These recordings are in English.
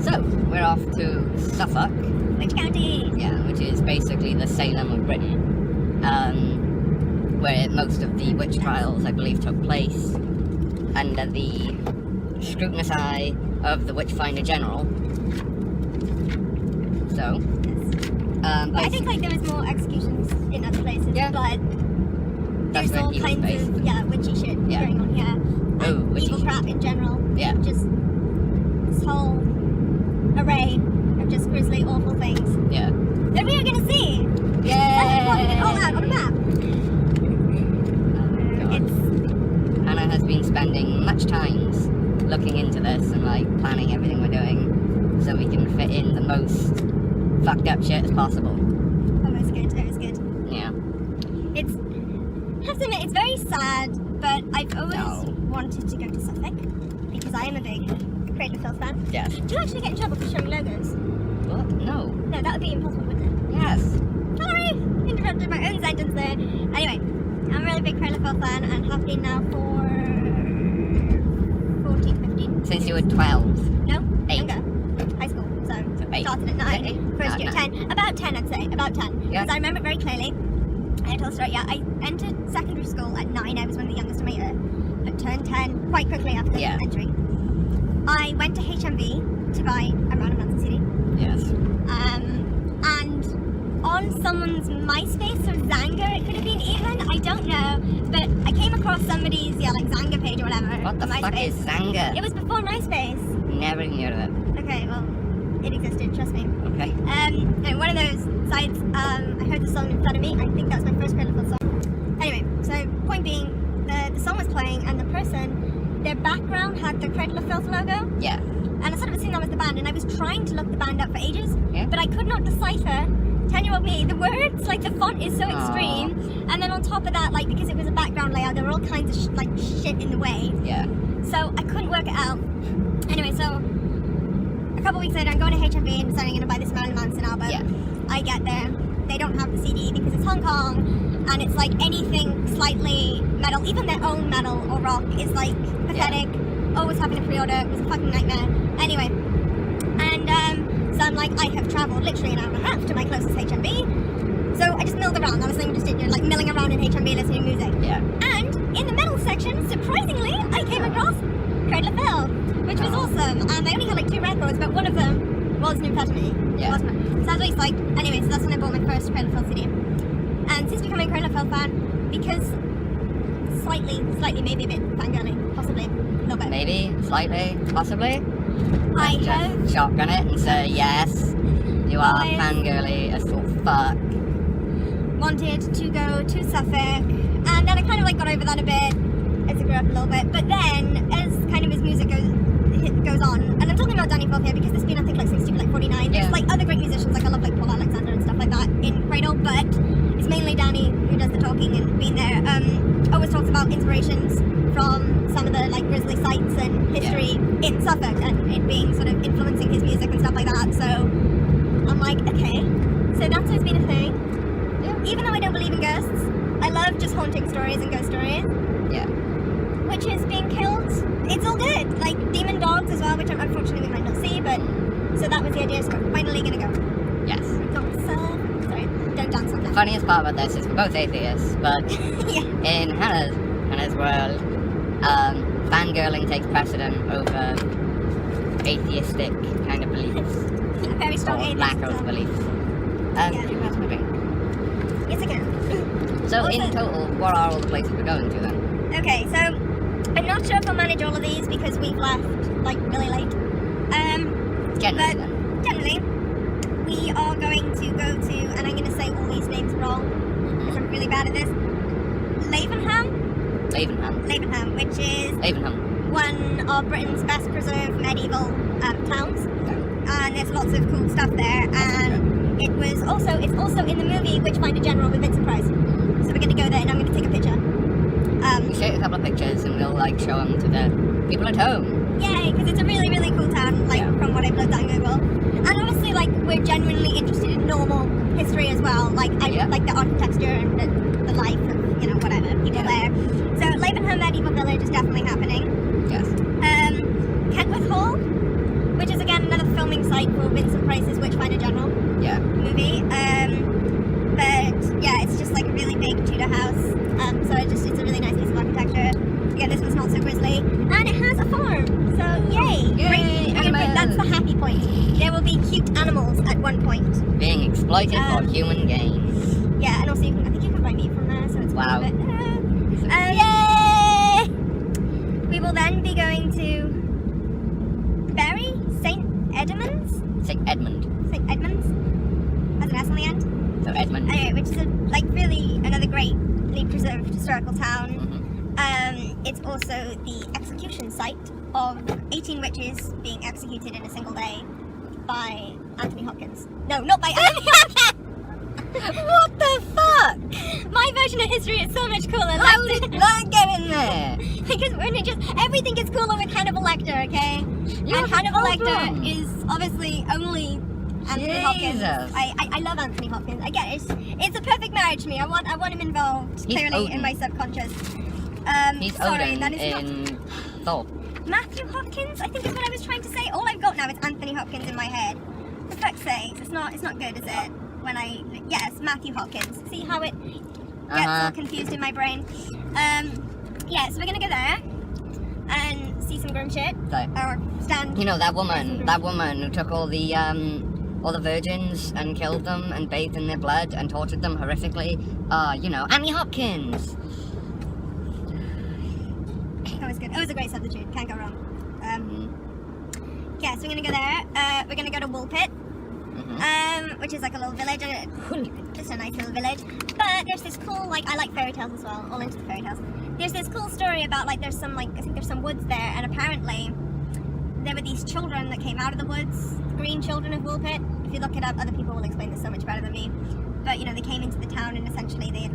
So, we're off to Suffolk. Which county? Yeah, which is basically the Salem of Britain. Where most of the witch trials, I believe, took place under the scrutinous eye of the Witchfinder General. So, But I think like there was more executions in other places, Yeah. but That's there's where all he was kinds based. of witchy shit Yeah. going on here. Oh, And witchy evil shit. crap in general. Yeah. Just this whole array of just grisly, awful things Yeah. that we are gonna see. Yay! Plotting it all out on a map. Oh, God. It's Hannah has been spending much time looking into this and like planning everything we're doing so we can fit in the most fucked up shit as possible. always good. Always good. Yeah. It's I have to admit it's very sad, but I've always No. wanted to go to Suffolk because I am a big Creative Filth fan. Yes. Do you actually get in trouble for showing logos? What? No. No, that would be impossible, wouldn't it? Yes. Sorry, interrupted my own sentence there. Anyway, I'm a really big Creative Filth fan and have been now for 14, 15 Since you years. were 12. No, 8. younger. High school, so 8. started at Yeah, 9, 8. first year 9. 10. About 10, I'd say, about 10. Yeah. Because I remember it very clearly. I tell a story, yeah, I entered secondary school at 9, I was one of the youngest in my year, but turned 10 quite quickly after Yeah. entering. I went to HMV to buy a Random Manson CD, Yes. and on someone's MySpace or Xanga, it could have been even, I don't know, but I came across somebody's, like Xanga page or whatever. What the on fuck MySpace. is Zanga? It was before MySpace. Never even heard of it. Okay, well, it existed, trust me. Okay. And one of those sites, I heard the song in front of me. I think that was my first Creative Filth song. Anyway, so point being, the song was playing and the person, their background had the Creative Filth logo. Yeah. And I sort of assumed that was the band, and I was trying to look the band up for ages, Yeah. but I could not decipher, 10-year-old me, the words, like the font is so Aw. extreme, and then on top of that, like, because it was a background layout, there were all kinds of shit in the way, Yeah. so I couldn't work it out. Anyway, so a couple weeks later, I'm going to HMV and deciding I'm going to buy this Marilyn Manson album. Yeah. I get there, they don't have the CD because it's Hong Kong, and it's like anything slightly metal, even their own metal or rock is like pathetic. Always having a pre-order, it was a fucking nightmare. Anyway, and so I'm like, I have travelled literally an hour and a half to my closest HMV, so I just milled around. I was just like milling around in HMV listening to music. Yeah. And in the metal section, surprisingly, I came across Cradle of Hell, which was awesome. And I only had like 2 records, but one of them was New Infamy. Yeah. So I was like, anyway, so that's when I bought my first Cradle of Hell CD. And since becoming a Cradle of Hell fan, because slightly, maybe a bit fangirly, possibly, a little bit. Maybe, slightly, possibly. I Just have shotgun it and say, yes, you are Always. fangirly as fuck. wanted to go to Suffolk, and then I kind of like got over that a bit as I grew up a little bit. But then, as kind of his music goes on, and I'm talking about Danny Filth here because there's been I think like 60, like 49. Yeah. There's like other great musicians, like I love like Paul Alexander and stuff like that in Cradle, but it's mainly Danny who does the talking and being there. Always talks about inspirations from some of the like grisly sites and history in Suffolk, and it being sort of influencing his music and stuff like that. So I'm like, okay, so that's always been a thing. Yeah. Even though I don't believe in ghosts, I love just haunting stories and ghost stories. Yeah. Witches being killed, it's all good. Like demon dogs as well, which unfortunately we might not see, but so that was the idea, so we're finally gonna go. Yes. Sorry, don't dance on The that. funniest part about this is we're both atheists, but Yeah. in Hannah's world, fangirling takes precedent over atheistic kind of beliefs. Very strong Or atheist lack as of well. beliefs. Yeah. Can you pass me a drink? Yes, I can. So Also- in total, what are all the places we're going to then? Okay, so I'm not sure if I'll manage all of these because we've left like really late. Generally But then. generally, we are going to go to, and I'm going to say all these names wrong because I'm really bad at this. Lavenham, which is Lavenham. one of Britain's best preserved medieval towns, and there's lots of cool stuff there. And it's also in the movie Witchfinder General with Vincent Price. So we're going to go there, and I'm going to take a picture. We'll show you a couple of pictures and we'll like show them to the people at home. Yay, because it's a really, really cool town, like from what I've looked at on Google. And honestly, like we're genuinely interested in normal history as well, like like the architecture and the life of whatever people there. So Lavenham Medieval Village is definitely happening. Yes. Kentworth Hall, which is again another filming original Vincent Price's Witchfinder General Yeah. movie. But yeah, it's just like a really big Tudor house. So it's a really nice piece of architecture. Again, this one's not so grisly, and it has a farm. So yay! Yay, animals. That's the happy point. There will be cute animals at one point. Being exploited for human gain. Yeah, and also I think you can buy meat from there, so it's Wow. kind of yay! We will then be going to Bury St. Edmunds. St. Edmund. St. Edmunds. Has an S on the end. So Edmund. Anyway, which is really another greatly preserved historical town. Mm-hmm. It's also the execution site of 18 witches being executed in a single day by Anthony Hopkins. No, not by Anthony Hopkins! What the fuck? My version of history is so much cooler. How did that get in there? Because when everything gets cooler with Hannibal Lecter, okay? You And have a Hannibal problem. Lecter is obviously only Anthony Hopkins. Jesus. I love Anthony Hopkins. I get it. It's a perfect marriage to me. I want him involved. He's Clearly Odin. in my subconscious. He's Sorry, Odin that is not in Thor. Matthew Hopkins. I think is what I was trying to say. All I've got now is Anthony Hopkins in my head. For fuck's sake, it's not good, is it? Yes, Matthew Hopkins. See how it gets all confused in my brain. Yeah, so we're gonna go there and see some grim shit. So, Or stand. you know that woman who took all the virgins and killed them and bathed in their blood and tortured them horrifically. You know, Annie Hopkins. That was good. It was a great substitute. Can't go wrong. Yeah, so we're gonna go there. We're gonna go to Woolpit. Which is like a little village, and just a nice little village. But there's this cool, I like fairy tales as well, all into the fairy tales. There's this cool story about, there's some, I think there's some woods there, and apparently there were these children that came out of the woods, the green children of Woolpit. If you look it up, other people will explain this so much better than me. But, they came into the town, and essentially they had,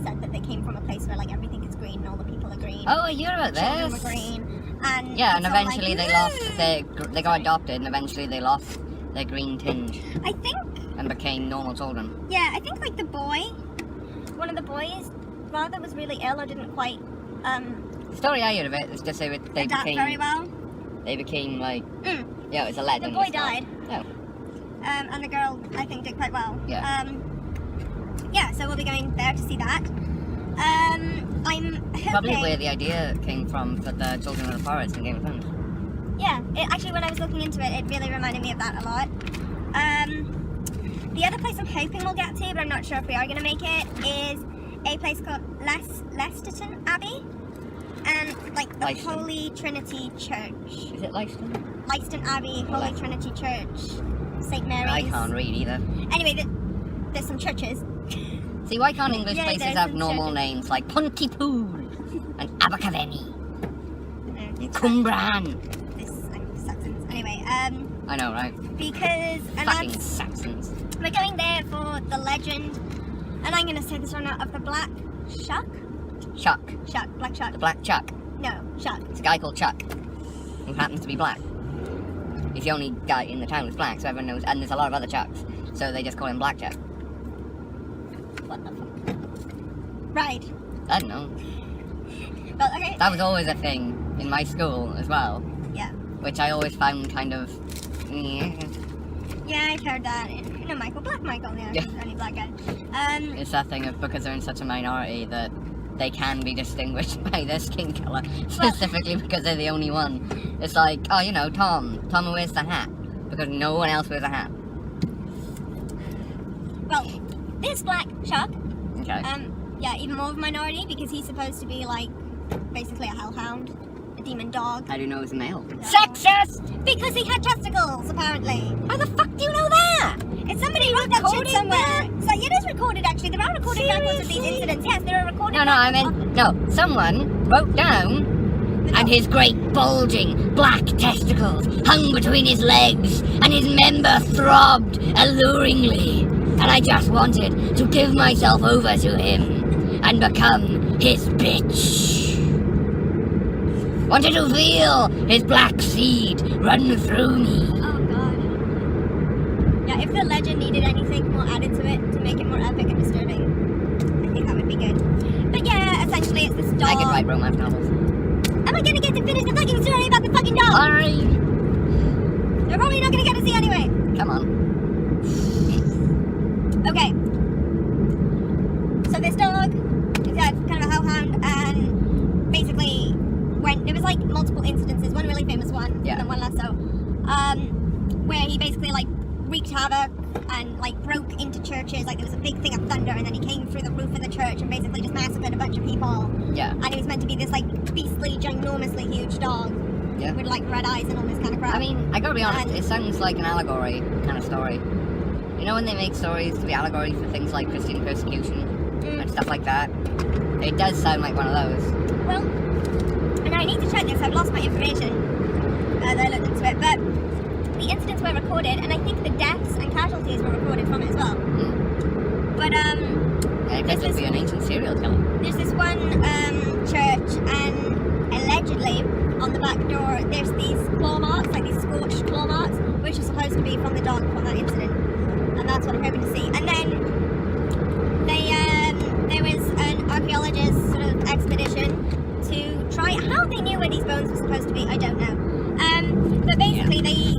said that they came from a place where, everything is green, and all the people are green. Oh, you heard about Children this? were green. And Yeah, and it's all eventually they got adopted, and eventually they lost their green tinge I think, and became normal children. yeah, I think, the boy, one of the boys, rather was really ill or didn't quite, The story I heard of it is just they adapt very well. They became yeah, it was a legend. The boy it's not- died. No. And the girl, I think, did quite well. Yeah. Yeah, so we'll be going there to see that. I'm hoping... Probably where the idea came from for the Children of the Forest in Game of Thrones. Yeah, actually, when I was looking into it, it really reminded me of that a lot. The other place I'm hoping we'll get to, but I'm not sure if we are going to make it, is a place called Leicesterton Abbey. And, the Leicester. Holy Trinity Church. Is it Leicester? Leicester Abbey, Holy Trinity Church, St. Mary's. I can't read either. Anyway, there's some churches. See, why can't English Yeah, places there's have some normal churches. names like Pontypool and Abergavenny, It's Cumbran? Saxons. Anyway, I know, right? because Fucking Saxons. we're going there for the legend, and I'm gonna say this one out of the Black Shuck. Black Shuck. The Black Chuck. No, Shuck. It's a guy called Chuck who happens to be black. He's the only guy in the town who's black, so everyone knows. And there's a lot of other Chucks, so they just call him Black Chuck. What the fuck? Right. I don't know. Well, okay. That was always a thing in my school as well, Yeah. which I always found kind of. Yeah, I've heard that. Black Michael. Yeah. Yeah. Only black guy. It's that thing of because they're in such a minority that they can be distinguished by their skin colour, specifically because they're the only one. It's like, oh, Tom who wears the hat, because no one else wears a hat. Well, this Black Shuck. Okay. Yeah, even more of a minority because he's supposed to be basically a hellhound, a demon dog. How do you know he's a male? No. Sexist! Because he had testicles, apparently. How the fuck do you know that? If somebody wrote that shit recorded somewhere. So it is recorded, actually. There are recorded records of these Seriously? incidents. Yes, there are recorded No, I records mean, no, someone wrote down, and his great bulging black testicles hung between his legs, and his member throbbed alluringly, and I just wanted to give myself over to him and become his bitch. Wanted to feel his black seed run through me. Oh, God. Yeah, if the legend needed anything more added to it to make it more epic and disturbing, I think that would be good. But yeah, essentially it's this dog. I could write romance novels. Am I gonna get to finish the fucking story about the fucking dog? Alright. They're probably not going to get to see anyway. Come on. Okay. So this dog is kind of a hellhound, and basically there was like multiple incidences, one really famous one, Yeah. and then one less so, where he basically like wreaked havoc and like broke into churches. Like there was a big thing of thunder, and then he came through the roof of the church and basically just massacred a bunch of people. Yeah. And he was meant to be this like beastly, ginormously huge dog Yeah. with like red eyes and all this kind of crap. I mean, I gotta be honest, And- it sounds like an allegory kind of story. You know when they make stories to be allegory for things like Christian persecution and stuff like that? It does sound like one of those. Well, and I need to check this, I've lost my information as I looked into it, but the incidents were recorded, and I think the deaths and casualties were recorded from it as well. But, Yeah, it could just be an ancient serial killer. there's this one church, and allegedly, on the back door, there's these claw marks, like these scorched claw marks, which are supposed to be from the dog from that incident. And that's what I'm hoping to see. And then, there was an archaeologist sort of expedition to try, how they knew where these bones were supposed to be, I don't know. But basically they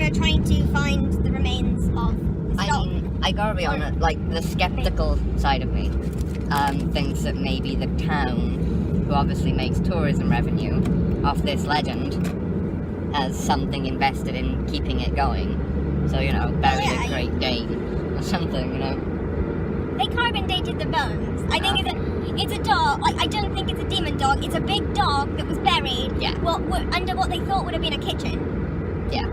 were trying to find the remains of this I dog. mean, I gotta be honest, like, the skeptical side of me thinks that maybe the town, who obviously makes tourism revenue off this legend, has something invested in keeping it going. So, you know, bury yeah, a Great Dane or something, you know? They carbon dated the bones. I think it's a dog, like I don't think it's a demon dog, it's a big dog that was buried Yeah. under what they thought would have been a kitchen. Yeah.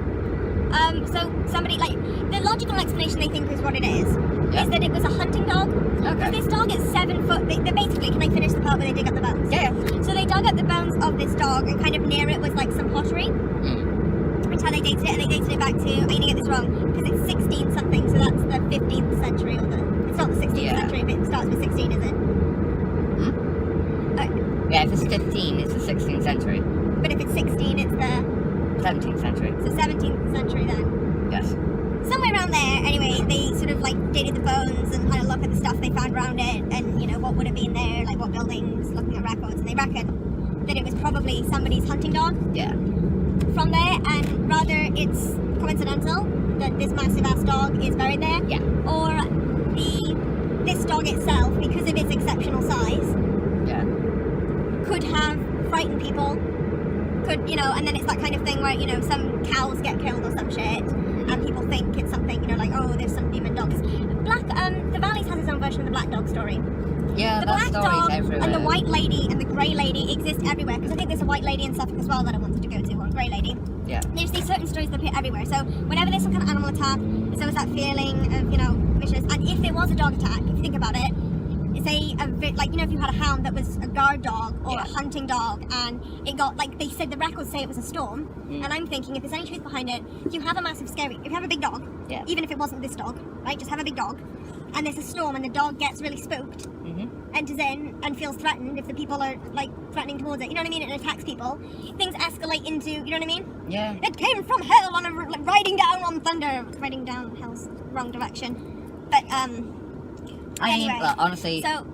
So somebody, like, the logical explanation they think is what it is Yeah. that it was a hunting dog. Because Okay. this dog is 7 foot, they basically, can I finish the part where they dig up the bones? Yeah. So they dug up the bones of this dog, and kind of near it was like some pottery. Which how they dated it, and they dated it back to, I'm gonna get this wrong, because it's 16 something, so that's the 15th century, or it's not the 16th Yeah. century, but it starts with 16, is it? Yeah, if it's 15, it's the 16th century. But if it's 16, it's the 17th century. 17th century then. Yes. Somewhere around there, anyway, they sort of like dated the bones and had a look at the stuff they found around it, and you know what would have been there, like what buildings, looking at records, and they reckon that it was probably somebody's hunting dog Yeah. from there, and rather it's coincidental that this massive ass dog is buried there, Yeah. or this dog itself, because of its exceptional size, Yeah. could have frightened people. Could, you know, and then it's that kind of thing where, you know, some cows get killed or some shit, and people think it's something, you know, like, oh, there's some demon dogs. The Valleys has its own version of the black dog story. Yeah, The that black story's dog everywhere. and the white lady and the grey lady exist everywhere, because I think there's a white lady in Suffolk as well that I wanted to go to, or a grey lady. Yeah. There's these certain stories that appear everywhere, so whenever there's some kind of animal attack, there's always that feeling of, you know, vicious, and if there was a dog attack, if you think about it, say, like, you know, if you had a hound that was a guard dog or Yeah. a hunting dog, and it got, like, they said the records say it was a storm, Mm. and I'm thinking if there's any truth behind it, if you have a massive scary, if you have a big dog, Yeah. even if it wasn't this dog, right, just have a big dog, and there's a storm and the dog gets really spooked, enters in and feels threatened if the people are, like, threatening towards it, you know what I mean, and it attacks people, things escalate into, you know what I mean? Yeah. It came from hell on like, riding down on thunder, riding down hell's wrong direction, but, I anyway, mean, well, honestly, so,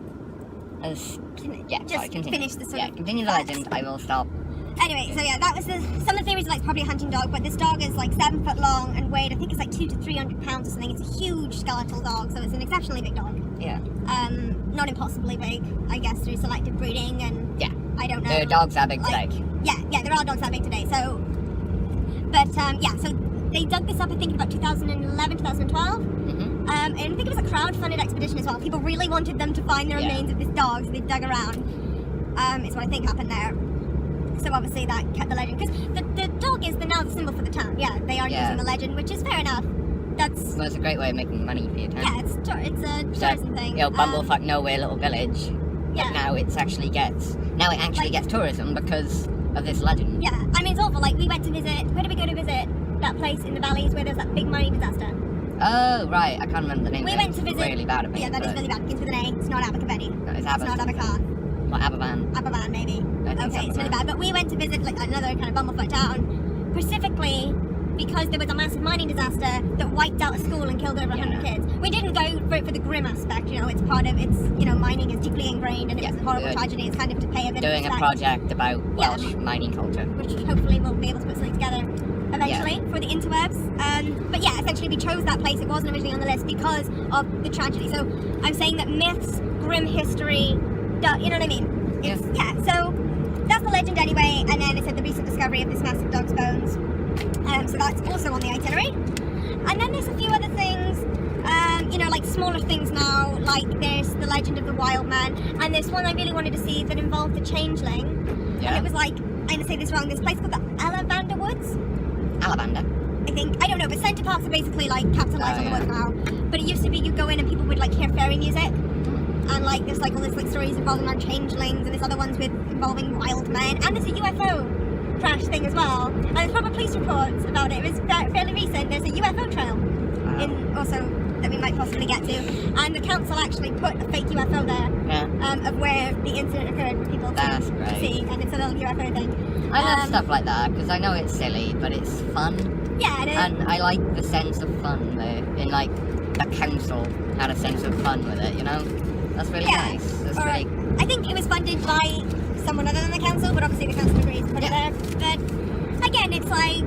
yeah, just sorry, continue. finish the sort Yeah, of continue the facts. legend. I will stop. Anyway, so yeah, that was some of the theories are like probably a hunting dog, but this dog is like 7 foot long and weighed, I think it's like 200 to 300 pounds or something. It's a huge skeletal dog, so it's an exceptionally big dog. Yeah. Not impossibly big, I guess, through selective breeding and Yeah. I don't know. The dogs are big like, today. Yeah, there are dogs that big today. So, but yeah, so they dug this up, I think, about 2011, 2012. And I think it was a crowd-funded expedition as well. People really wanted them to find the Yeah. remains of this dog, so they dug around. Is what I think happened there. So obviously that kept the legend, because the dog is now the symbol for the town. Yeah, they are Yeah. using the legend, which is fair enough. That's Well, it's a great way of making money for your town. yeah, it's a tourism thing. You know, bumblefuck nowhere little village. Yeah. But now it actually gets tourism because of this legend. Yeah, I mean it's awful. Like we went to visit. Where did we go to visit? That place in the valleys where there's that big mining disaster. Oh right, I can't remember the name. We of went it. to It's visit. really bad at me. Yeah, that is but- really bad. Begins with an A. It's not Abergavenny. No, it's It's not Aberystwyth. Abercarn. What Aberfan? Aberfan maybe. I think Okay, it's really Aberfan. bad. But we went to visit like another kind of bumblefuck town, specifically because there was a massive mining disaster that wiped out a school and killed over 100 Yeah. kids. We didn't go for it for the grim aspect, you know, it's part of, mining is deeply ingrained and it was a horrible Good. tragedy. It's kind of to pay a bit Doing of a respect, project about Yeah. Welsh mining culture. which hopefully we'll be able to put something together. eventually for the interwebs. But yeah, essentially we chose that place. It wasn't originally on the list because of the tragedy. So I'm saying that myths, grim history, you know what I mean? Yeah, so that's the legend anyway. And then it said the recent discovery of this massive dog's bones. So that's also on the itinerary. And then there's a few other things, you know, like smaller things now, like there's the legend of the wild man, and there's one I really wanted to see that involved the changeling. Yeah. And it was like, I'm going to say this wrong, this place called the Alavander Woods? Alavander? I think, I don't know, but centre parks are basically like capitalised on the woods now. But it used to be you'd go in and people would like hear fairy music, and like there's like all these like stories involving around changelings, and there's other ones with involving wild men, and there's a UFO crash thing as well. And there's proper police reports about it. It was fairly recent. There's a UFO trail in also that we might possibly get to, and the council actually put a fake UFO there of where the incident occurred for people to see, and it's a little UFO thing. I love stuff like that because I know it's silly, but it's fun. Yeah, it is. And I like the sense of fun there. In like the council had a sense of fun with it, you know. That's really nice. That's really... I think it was funded by someone other than the council, but obviously the council agrees to put it there. But again, it's like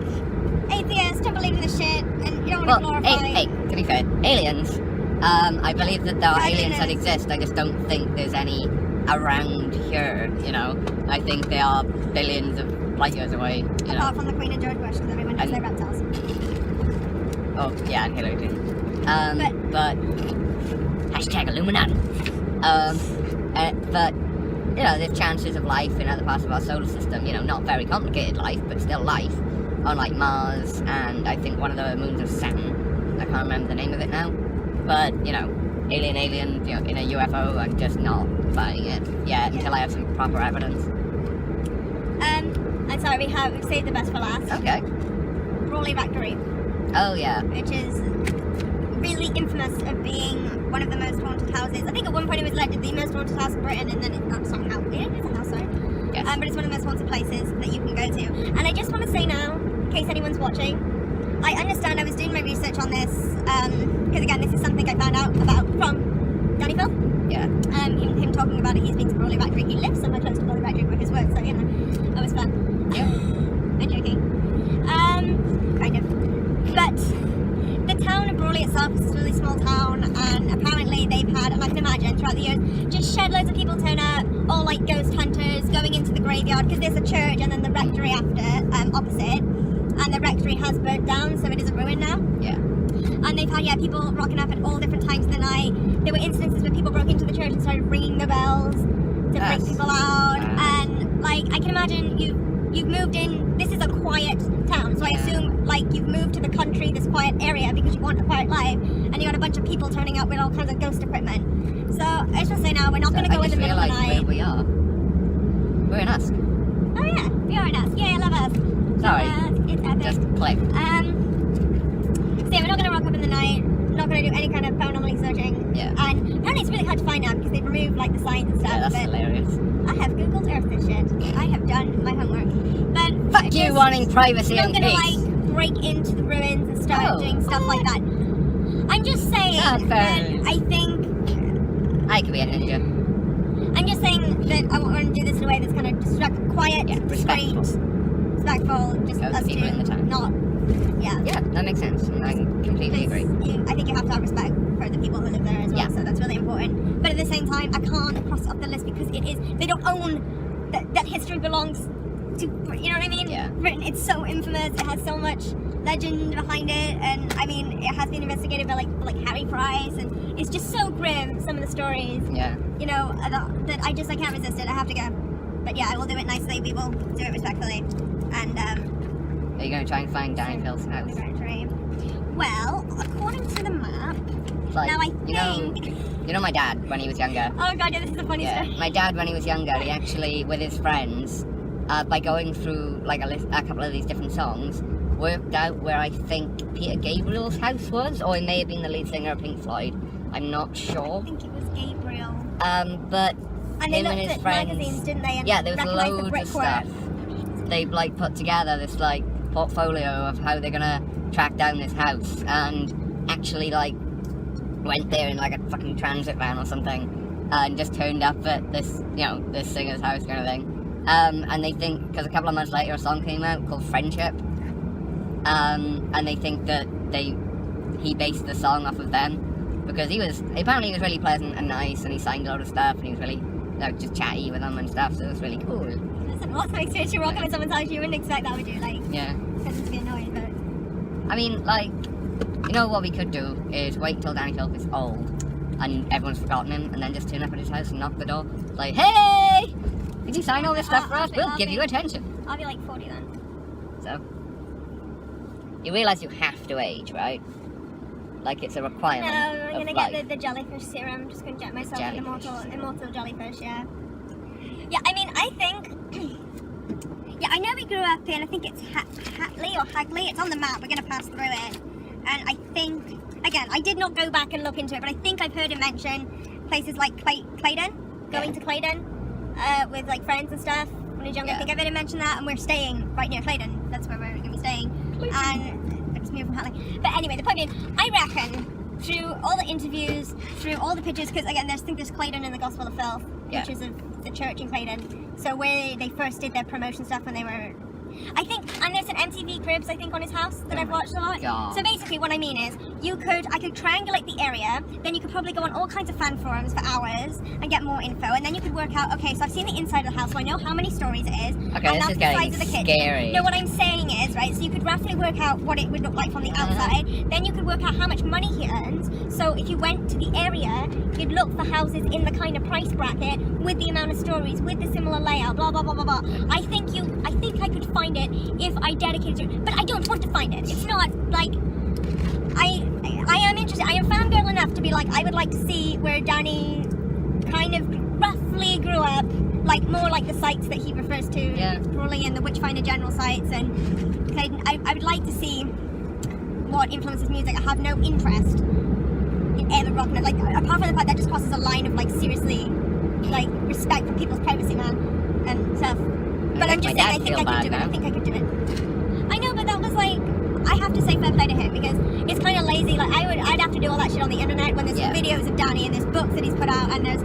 atheists don't believe in this shit, and you don't want to glorify. Hey, to be fair, aliens. I believe that there are aliens that exist. I just don't think there's any around here. You know, I think they are billions of light years away. You know? Apart from the Queen and George Bush, because everyone knows they're reptiles. Oh yeah, and Hillary Clinton. But hashtag Illuminati. But you know, there's chances of life in other parts of our solar system. You know, not very complicated life, but still life on like Mars and I think one of the moons of Saturn. I can't remember the name of it now. But you know, alien, you know, in a UFO. I'm just not buying it yet until I have some proper evidence. I'm sorry, we've saved the best for last. Okay. Crawley Rectory. Oh yeah. Which is really infamous of being one of the most haunted houses. I think at one point it was elected the most haunted house in Britain, and then it's not somehow. It is a house, sorry. Yes. But it's one of the most haunted places that you can go to. And I just want to say now, in case anyone's watching, I understand I was doing my research on this, because again, this is something I found out about from Danny Phil. Yeah. Him talking about it. He's been to Crawley Rectory. He lives somewhere close to Crawley Rectory with his work, so you know, that was fun. Yeah. I'm joking. Kind of. But the town of Crawley itself is a really small town, and apparently they've had, and I can imagine throughout the years, just shed loads of people turn up, all like ghost hunters going into the graveyard, because there's a church and then the rectory after, opposite, and the rectory has burnt down, so it is a ruin now. Yeah. And they've had, people rocking up at all different times of the night. There were instances where people broke into the church and started ringing the bells to freak people out. And like, I can imagine you've moved in, this is a quiet town, so I assume like you've moved to the country, this quiet area, because you want a quiet life, and you got a bunch of people turning up with all kinds of ghost equipment. So I just want to say now, we're not going to go in the middle of the night. Where we are. We're in Usk. Oh yeah, we are in Usk. Yeah, I love Usk. Sorry. It's epic. Just click. So yeah, we're not going to rock up in the night, not going to do any kind of paranormal searching. Yeah. And apparently it's really hard to find now because they've removed like the signs and stuff. Yeah, that's hilarious. I have Googled Earth this shit. I have done my homework. But fuck you wanting privacy and peace. I'm not going to like break into the ruins and start doing stuff like that. I'm just saying that I think I could be a ninja. I'm just saying that I want to do this in a way that's kind of quiet, discreet, respectful, just us two, in the town. not. Yeah, that makes sense. I completely agree. I think you have to have respect for the people who live there as well, so that's really important. But at the same time, I can't cross it off the list because they don't own, that history belongs to, you know what I mean? Yeah. Britain, it's so infamous, it has so much legend behind it, and I mean, it has been investigated by like Harry Price, and it's just so grim, some of the stories. Yeah. You know, that I can't resist it, I have to go. But yeah, I will do it nicely, we will do it respectfully. And, are you going to try and find Danny Phil's house? Well, according to the map, like, now I think... You know my dad, when he was younger? Oh god, yeah, this is a funny story. My dad, when he was younger, he actually, with his friends, by going through like a couple of these different songs, worked out where I think Peter Gabriel's house was, or it may have been the lead singer of Pink Floyd. I'm not sure. I think it was Gabriel. But and they him looked and his at friends, magazines, didn't they? And yeah, there was recognized loads the of stuff. They've like put together this like portfolio of how they're gonna track down this house, and actually like went there in like a fucking transit van or something, and just turned up at this, you know, this singer's house kind of thing. And they think, because a couple of months later a song came out called Friendship, and they think that he based the song off of them, because apparently he was really pleasant and nice, and he signed a lot of stuff, and he was really just chatty with them and stuff, so it was really cool. That's an awesome experience. You walk up in someone's house, you wouldn't expect that, would you? Like, Yeah. because to be annoyed, but... I mean, like, you know what we could do is wait until Danny Filth is old and everyone's forgotten him, and then just turn up at his house and knock the door. Like, hey! Did you sign all this stuff for us? We'll give you attention. I'll be like 40 then. So, you realise you have to age, right? Like, it's a requirement. No, I'm of gonna life. get the jellyfish serum. I'm just gonna get myself an Jellyfish. immortal jellyfish, yeah. Yeah, I mean, I think... yeah, I know we grew up in, I think it's Hatley or Hagley. It's on the map. We're gonna pass through it. And I think... Again, I did not go back and look into it, but I think I've heard him mention places like Claydon, going to Claydon with like friends and stuff when I was younger. I think I've heard him mention that, and we're staying right near Claydon. That's where we're going to be staying. And I just moved from Hatley. But anyway, the point being, I reckon through all the interviews, through all the pictures, because again, I think there's Claydon in the Gospel of Filth, pictures of the church in Claydon. So where they first did their promotion stuff when they were... I think, and there's an MTV Cribs, I think, on his house that I've watched a lot. God. So basically what I mean is, I could triangulate the area, then you could probably go on all kinds of fan forums for hours and get more info, and then you could work out, okay, so I've seen the inside of the house, so I know how many stories it is, Okay, and this that's is the size of the getting kitchen. scary. No, what I'm saying is, right, so you could roughly work out what it would look like from the outside, then you could work out how much money he earns, so if you went to the area, you'd look for houses in the kind of price bracket, with the amount of stories, with the similar layout, blah, blah, blah, blah, blah. I think I could find it if I dedicated to it, but I don't want to find it. It's not, like, I am interested, I am fangirl enough to be like, I would like to see where Danny kind of roughly grew up, like, more like the sites that he refers to, probably in the Witchfinder General sites, and I would like to see what influences music. I have no interest in ever rocking it, like, apart from the fact that just crosses a line of, like, seriously, like, respect for people's privacy, man, and stuff. But I'm just saying, I think I could do it. I know, but that was like, I have to say fair play to him, because it's kind of lazy. Like, I'd have to do all that shit on the internet when there's videos of Danny, and there's books that he's put out, and there's,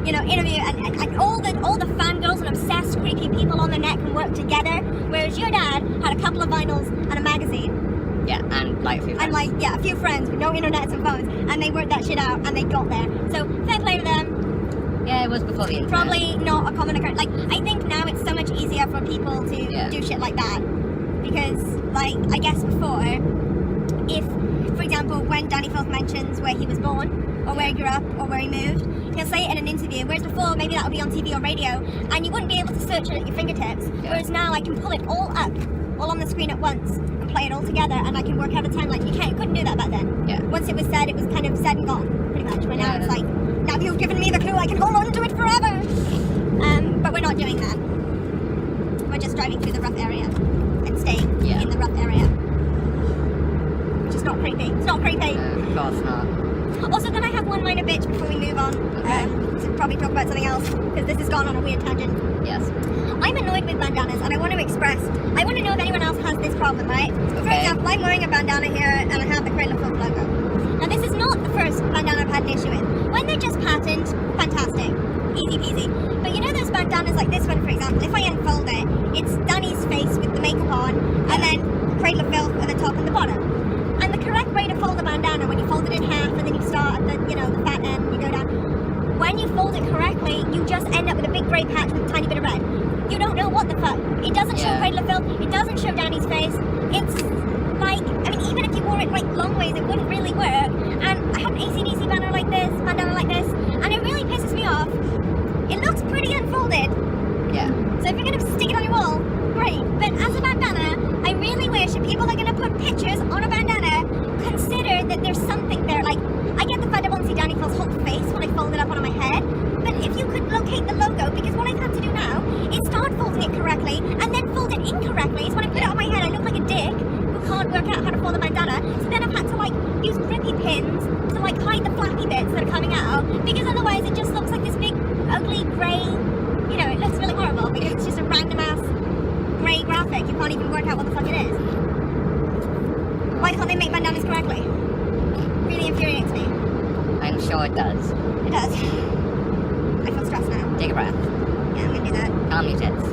you know, interview, and all the fangirls and obsessed creepy people on the net can work together, whereas your dad had a couple of vinyls and a magazine. Yeah, and like a few friends. And like, yeah, a few friends with no internets and phones, and they worked that shit out, and they got there. So, fair play to them. Yeah, it was before the internet. Probably not a common occurrence. Like, I think now it's so much easier for people to do shit like that. Because, like, I guess before, if, for example, when Danny Filth mentions where he was born, or where he grew up, or where he moved, he'll say it in an interview, whereas before, maybe that would be on TV or radio, and you wouldn't be able to search it at your fingertips. Whereas now, I can pull it all up, all on the screen at once, and play it all together, and I can work out a timeline. You couldn't do that back then. Yeah. Once it was said, it was kind of said and gone, pretty much. But now it's like, now you've given me the clue, I can hold on to it forever. But we're not doing that. We're just driving through the rough area and staying in the rough area. Which is not creepy. It's not creepy. Of course not. Also, can I have one minor bitch before we move on? To probably talk about something else, because this has gone on a weird tangent. Yes. I'm annoyed with bandanas, and I want to know if anyone else has this problem, right? For example, I'm wearing a bandana here, and I have the Cradle of Filth logo. Now, this is not the first bandana I've had an issue with. When they're just patterned, fantastic. Easy peasy. But you know those bandanas like this one, for example, if I unfold it, it's Danny's face with the makeup on, and then Cradle of Filth at the top and the bottom. And the correct way to fold a bandana, when you fold it in half, and then you start at the, the fat end, you go down. When you fold it correctly, you just end up with a big grey patch with a tiny bit of red. You don't know what the fuck. It doesn't show Cradle of Filth, it doesn't show Danny's face. It's like, I mean, even if you wore it like long ways, it wouldn't really work. And I have an AC/DC bandana like this, and it really pisses me off. It looks pretty unfolded. Yeah. So if you're gonna stick it on your wall, great. But as a bandana, I really wish if people are gonna put pictures on a bandana, consider that there's something there. Like, I get the fact I won't see Danny Filth's whole face when I fold it up onto my head, but if you could locate the logo, because what I've had to do now is start folding it correctly, and then fold it incorrectly, so when I put it on my head, I look like a dick who can't work out how to fold a bandana, so then I've had to, like, use grippy pins to, like, hide the flappy bits that are coming out, because otherwise it just looks like this big, ugly, grey, it looks really horrible, because it's just a random-ass grey graphic. You can't even work out what the fuck it is. Why can't they make bandanas correctly? Really infuriates me. I'm sure it does. It does. I feel stressed now. Take a breath. Yeah, I'm gonna do that. Calm your tits.